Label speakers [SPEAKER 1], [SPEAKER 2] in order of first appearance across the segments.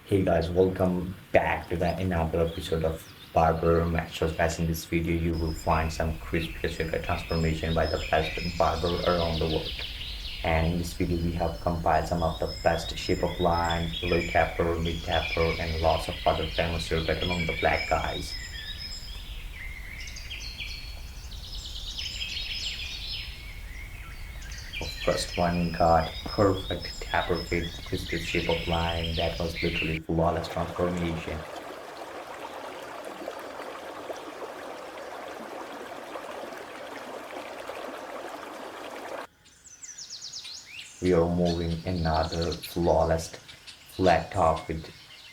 [SPEAKER 1] Hey guys, welcome back to the another episode of Barber Masters. Guys, in this video, you will find some crispy sugar transformation by the best barber around the world. And in this video, we have compiled some of the best shape of line, low tapper, mid tapper, and lots of other famous haircut among the black guys. First one got perfect tapper fit, crispy shape of line that was literally flawless transformation. We are moving another flawless flat top with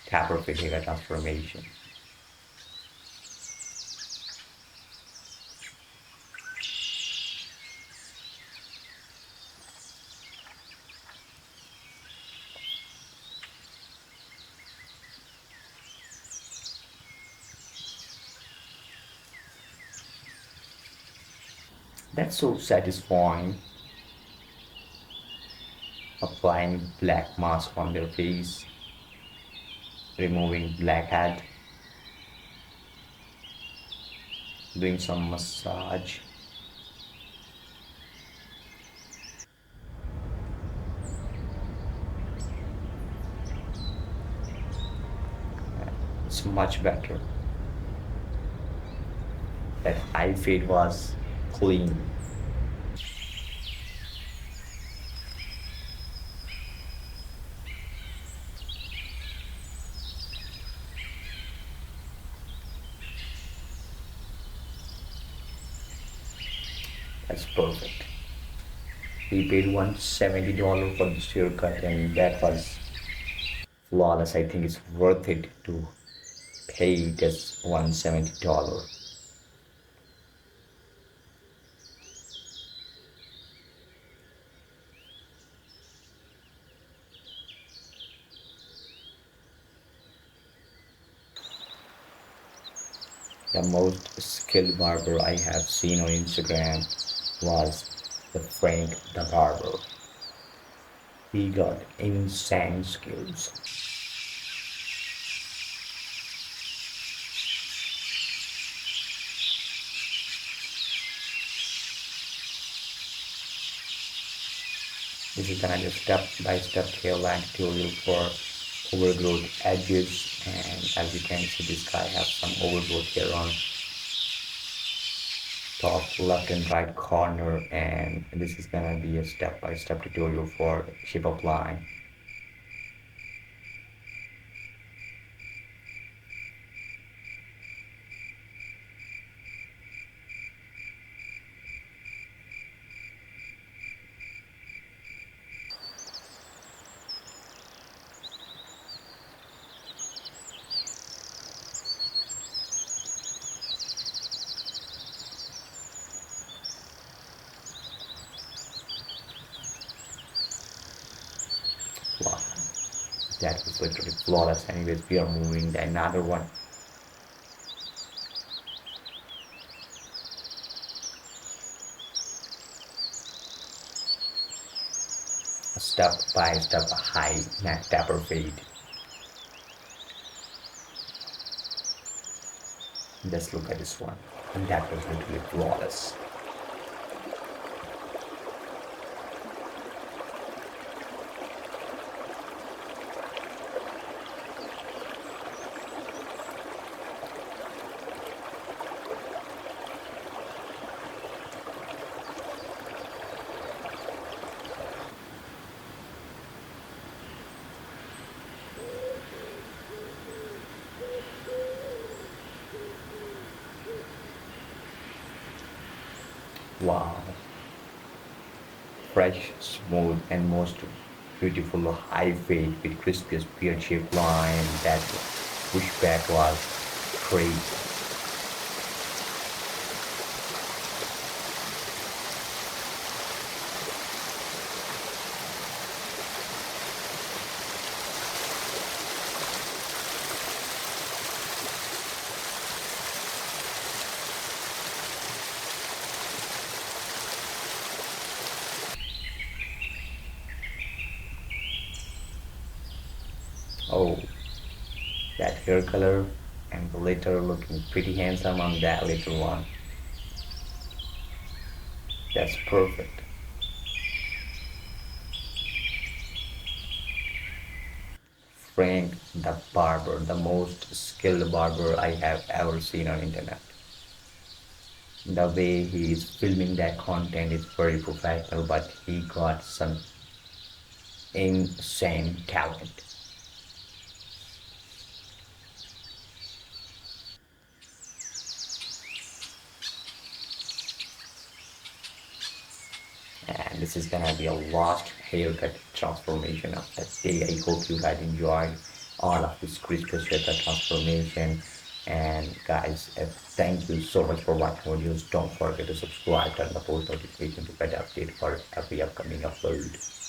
[SPEAKER 1] tapper fit hair transformation. That's so satisfying. Applying black mask on their face, removing black hat, doing some massage. It's much better. That high fade was clean. That's perfect. We paid $170 for this haircut, and that was flawless. I think it's worth it to pay just $170. The most skilled barber I have seen on Instagram was the Frank the Barber. He got insane skills. This is kind of step-by-step hairline tutorial for overgrowth edges, and as you can see, this guy has some overgrowth here on top left and right corner, and this is gonna be a step-by-step tutorial for shape of line. Wow, that was literally flawless. Anyways, we are moving to another one. A step-by-step high neck tapper fade. Just look at this one, and that was literally flawless. Wow, fresh, smooth, and most beautiful high fade with crispiest beard shaped line. That pushback was crazy. Oh, that hair color and the later looking pretty handsome on that little one. That's perfect. Frank the barber, the most skilled barber I have ever seen on internet. The way he is filming that content is very professional, but he got some insane talent. And this is gonna be a last haircut transformation of that day. I hope you guys enjoyed all of this crystal haircut transformation. And guys, thank you so much for watching videos. Don't forget to subscribe, turn the post notification to get update for every upcoming upload.